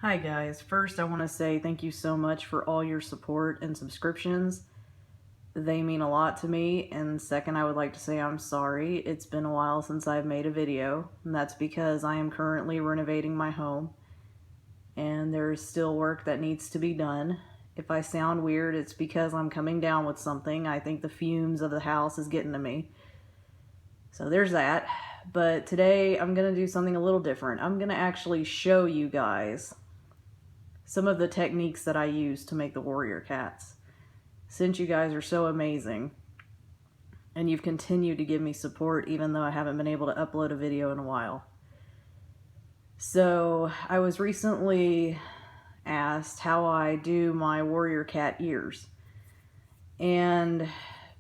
Hi guys, first I want to say thank you so much for all your support and subscriptions. They mean a lot to me. And second, I would like to say I'm sorry. It's been a while since I've made a video, and that's because I am currently renovating my home and there's still work that needs to be done. If I sound weird, it's because I'm coming down with something. I think the fumes of the house is getting to me. So there's that. But today I'm going to do something a little different. I'm going to actually show you guys some of the techniques that I use to make the warrior cats. Since you guys are so amazing and you've continued to give me support even though I haven't been able to upload a video in a while. So I was recently asked how I do my warrior cat ears. And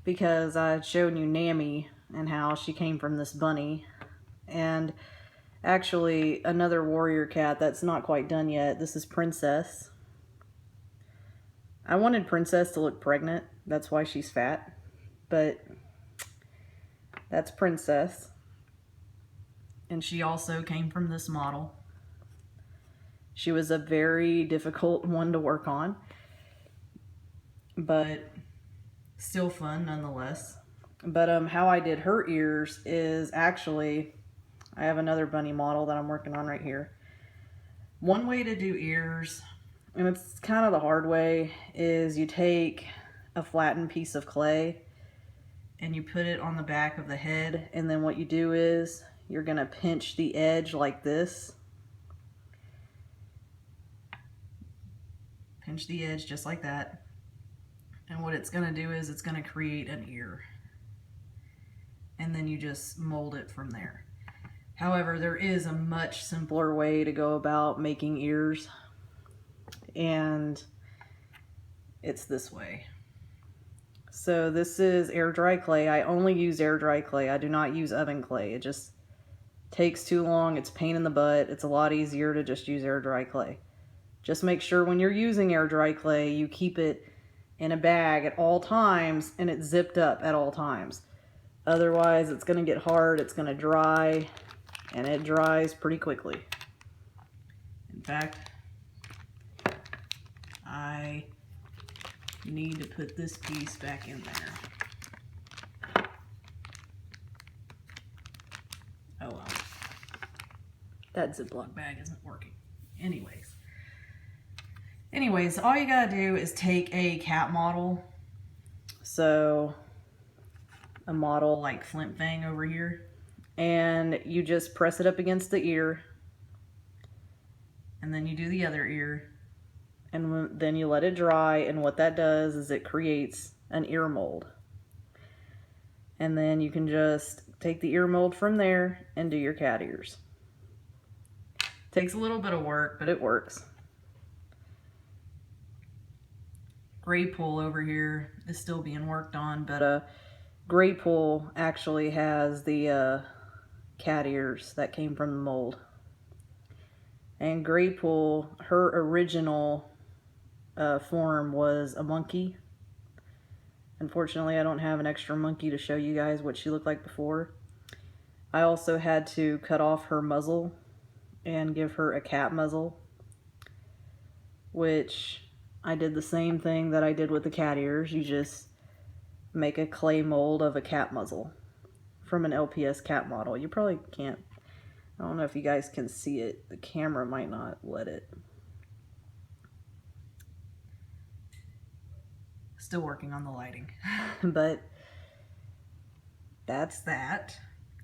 because I had shown you Nammy and how she came from this bunny, and actually another warrior cat that's not quite done yet. This is Princess. I wanted Princess to look pregnant. That's why she's fat. But that's Princess. And she also came from this model. She was a very difficult one to work on, but still fun nonetheless. But how I did her ears is actually, I have another bunny model that I'm working on right here. One way to do ears, and it's kind of the hard way, is you take a flattened piece of clay and you put it on the back of the head, and then what you do is you're going to pinch the edge like this. Pinch the edge just like that. And what it's going to do is it's going to create an ear. And then you just mold it from there. However, there is a much simpler way to go about making ears, and it's this way. So this is air dry clay. I only use air dry clay. I do not use oven clay. It just takes too long. It's a pain in the butt. It's a lot easier to just use air dry clay. Just make sure when you're using air dry clay, you keep it in a bag at all times and it's zipped up at all times. Otherwise, it's going to get hard. It's going to dry. And it dries pretty quickly. In fact, I need to put this piece back in there. Oh well. That Ziploc bag isn't working. Anyways, all you gotta do is take a cat model. So, a model like Flint Fang over here. And you just press it up against the ear, and then you do the other ear, and then you let it dry, and what that does is it creates an ear mold. And then you can just take the ear mold from there and do your cat ears. Takes a little bit of work, but it works. Gray Pool over here is still being worked on, but Gray Pool actually has the cat ears that came from the mold. And Gray Pool, her original form was a monkey. Unfortunately, I don't have an extra monkey to show you guys what she looked like before. I also had to cut off her muzzle and give her a cat muzzle, which I did the same thing that I did with the cat ears. You just make a clay mold of a cat muzzle from an LPS cat model. You probably can't, I don't know if you guys can see it. The camera might not let it. Still working on the lighting. But that's that.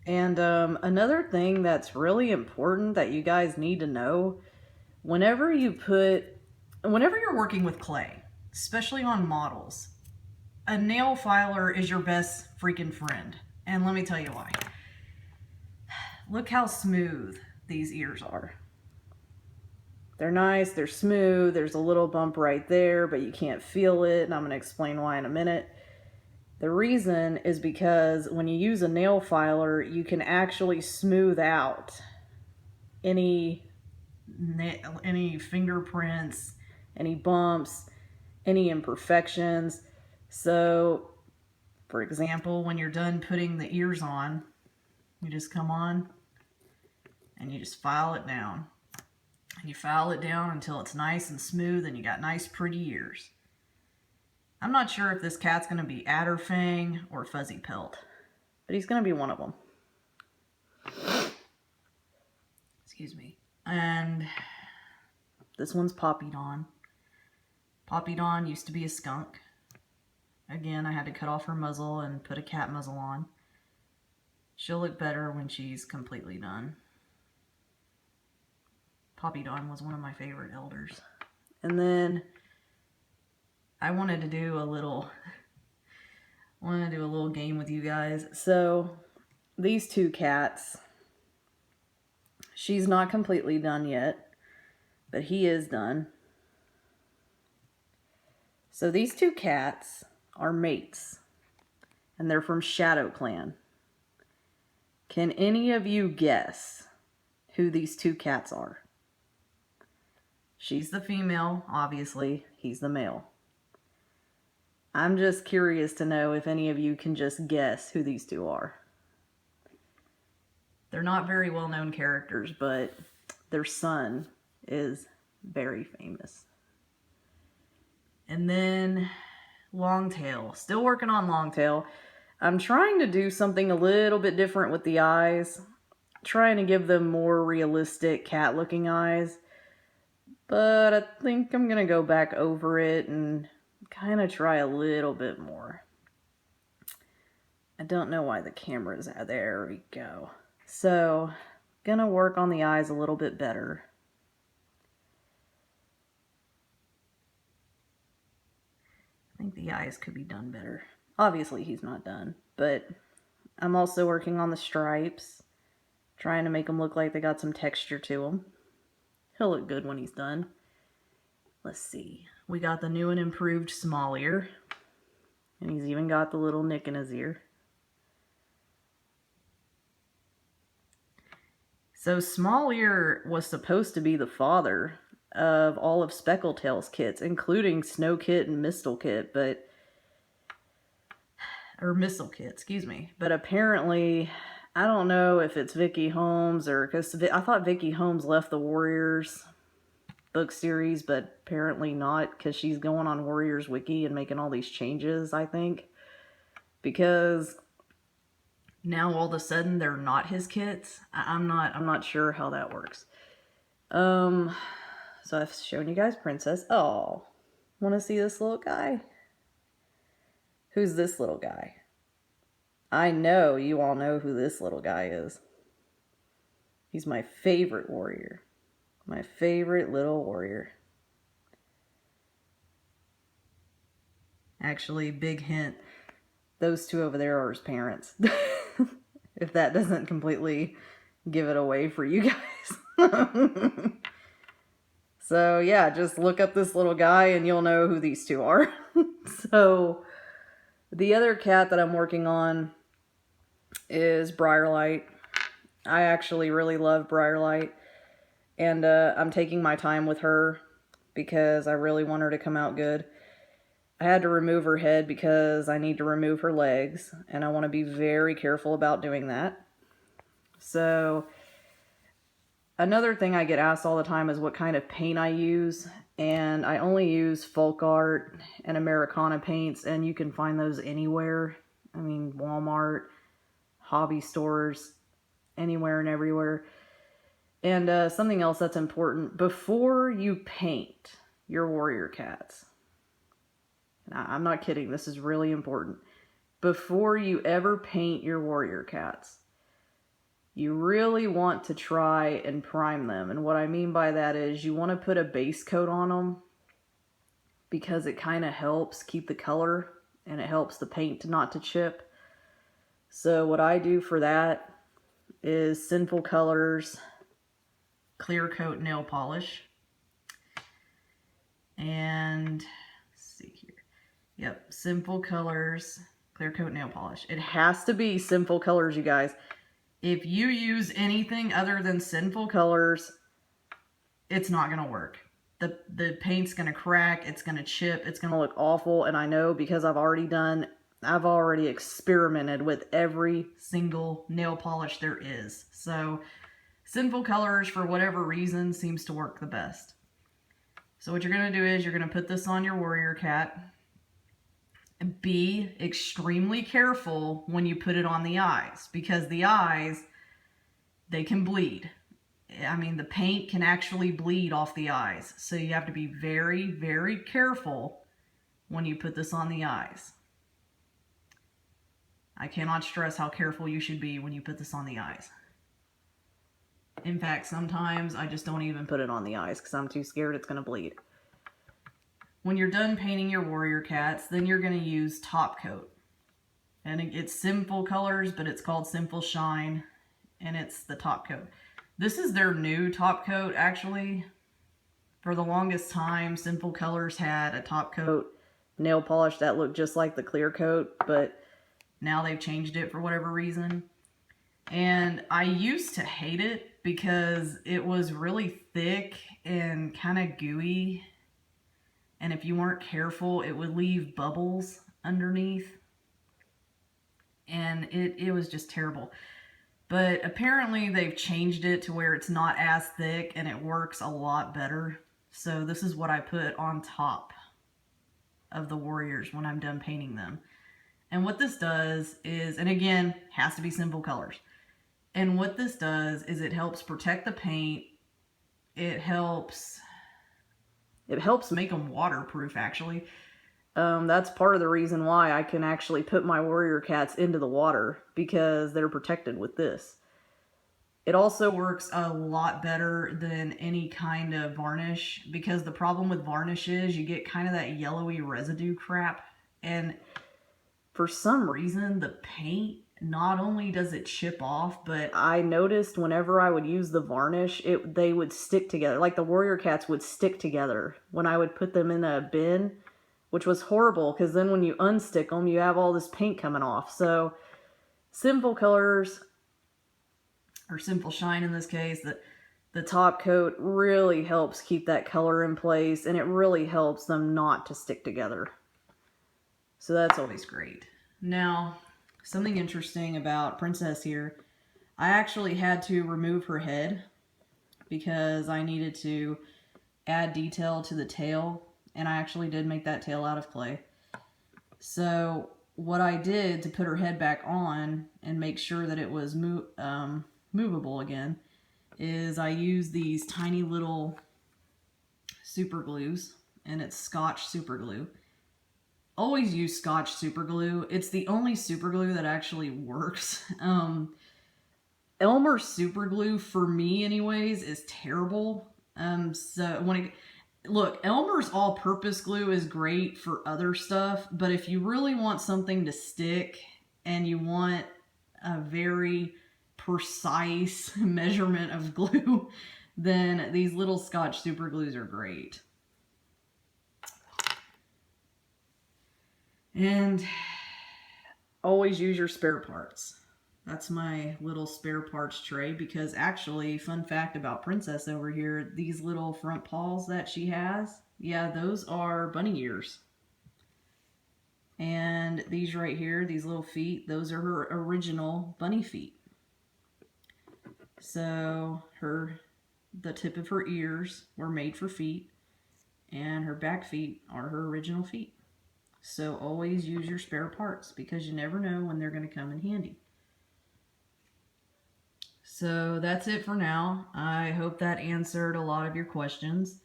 And another thing that's really important that you guys need to know, whenever you're working with clay, especially on models, a nail filer is your best freaking friend. And let me tell you why. Look how smooth these ears are. They're nice, they're smooth, there's a little bump right there, but you can't feel it, and I'm going to explain why in a minute. The reason is because when you use a nail filer, you can actually smooth out any fingerprints, any bumps, any imperfections. So, for example, when you're done putting the ears on, you just come on and you just file it down. And you file it down until it's nice and smooth and you got nice pretty ears. I'm not sure if this cat's going to be Adderfang or Fuzzy Pelt, but he's going to be one of them. Excuse me. And this one's Poppy Dawn. Poppy Dawn used to be a skunk. Again, I had to cut off her muzzle and put a cat muzzle on. She'll look better when she's completely done. Poppy Dawn was one of my favorite elders. And then I wanted to do a little game with you guys. So these two cats, she's not completely done yet, but he is done. So these two cats are mates, and they're from Shadow Clan. Can any of you guess who these two cats are? She's the female, obviously. He's the male. I'm just curious to know if any of you can just guess who these two are. They're not very well-known characters, but their son is very famous. And then Longtail. Still working on Longtail. I'm trying to do something a little bit different with the eyes. Trying to give them more realistic cat-looking eyes. But I think I'm going to go back over it and kind of try a little bit more. I don't know why the camera's out. There we go. So, going to work on the eyes a little bit better. I think the eyes could be done better. Obviously, he's not done. But I'm also working on the stripes. Trying to make them look like they got some texture to them. He'll look good when he's done. Let's see. We got the new and improved small ear. And he's even got the little nick in his ear. So Small Ear was supposed to be the father of all of Speckletail's kits, including Snow Kit and Mistle Kit, but... Or Mistle Kit, excuse me. But apparently, I don't know if it's Vicky Holmes or... Because I thought Vicky Holmes left the Warriors book series, but apparently not, because she's going on Warriors Wiki and making all these changes, I think. Because now all of a sudden they're not his kits. I'm not sure how that works. So I've shown you guys Princess. Oh, want to see this little guy? Who's this little guy? I know you all know who this little guy is. He's my favorite warrior. My favorite little warrior. Actually, big hint. Those two over there are his parents. If that doesn't completely give it away for you guys. So yeah, just look up this little guy and you'll know who these two are. So the other cat that I'm working on is Briarlight. I actually really love Briarlight. And I'm taking my time with her because I really want her to come out good. I had to remove her head because I need to remove her legs. And I want to be very careful about doing that. So another thing I get asked all the time is what kind of paint I use. And I only use folk art and Americana paints. And you can find those anywhere. I mean, Walmart, hobby stores, anywhere and everywhere. And something else that's important, before you paint your warrior cats, I'm not kidding, this is really important. Before you ever paint your warrior cats, you really want to try and prime them. And what I mean by that is you want to put a base coat on them because it kind of helps keep the color and it helps the paint not to chip. So what I do for that is Sinful Colors clear coat nail polish. And let's see here. Yep, Sinful Colors clear coat nail polish. It has to be Sinful Colors, you guys. If you use anything other than Sinful Colors, it's not going to work. The paint's going to crack, it's going to chip, it's going to look awful. And I know because I've already experimented with every single nail polish there is. So Sinful Colors, for whatever reason, seems to work the best. So what you're going to do is you're going to put this on your warrior cat. Be extremely careful when you put it on the eyes, because the eyes, they can bleed. I mean, the paint can actually bleed off the eyes. So you have to be very, very careful when you put this on the eyes. I cannot stress how careful you should be when you put this on the eyes. In fact, sometimes I just don't even put it on the eyes because I'm too scared it's going to bleed. When you're done painting your warrior cats, then you're going to use top coat. And it's Sinful Colors, but it's called Sinful Shine, and it's the top coat. This is their new top coat, actually. For the longest time, Sinful Colors had a top coat nail polish that looked just like the clear coat, but now they've changed it for whatever reason. And I used to hate it because it was really thick and kind of gooey. And if you weren't careful, it would leave bubbles underneath. And it was just terrible. But apparently they've changed it to where it's not as thick and it works a lot better. So this is what I put on top of the warriors when I'm done painting them. And what this does is, and again, has to be Sinful Colors. And what this does is it helps protect the paint. It helps make them waterproof, actually. That's part of the reason why I can actually put my warrior cats into the water, because they're protected with this. It also works a lot better than any kind of varnish, because the problem with varnish is you get kind of that yellowy residue crap. And for some reason, the paint, not only does it chip off, but I noticed whenever I would use the varnish, they would stick together. Like the warrior cats would stick together when I would put them in a bin, which was horrible, because then when you unstick them, you have all this paint coming off. So Sinful Colors, or Sinful Shine in this case, the top coat really helps keep that color in place, and it really helps them not to stick together. So that's always great. Now, something interesting about Princess here, I actually had to remove her head because I needed to add detail to the tail, and I actually did make that tail out of clay. So what I did to put her head back on and make sure that it was movable again is I used these tiny little super glues, and it's Scotch super glue. Always use Scotch super glue. It's the only super glue that actually works. Elmer super glue, for me anyways, is terrible. Look, Elmer's all-purpose glue is great for other stuff, but if you really want something to stick and you want a very precise measurement of glue, then these little Scotch super glues are great. And always use your spare parts. That's my little spare parts tray, because actually, fun fact about Princess over here, these little front paws that she has, yeah, those are bunny ears. And these right here, these little feet, those are her original bunny feet. So the tip of her ears were made for feet, and her back feet are her original feet. So always use your spare parts, because you never know when they're going to come in handy. So that's it for now. I hope that answered a lot of your questions.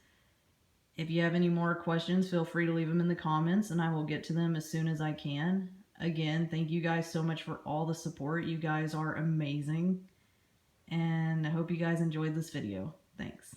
If you have any more questions, feel free to leave them in the comments, and I will get to them as soon as I can. Again, thank you guys so much for all the support. You guys are amazing. And I hope you guys enjoyed this video. Thanks.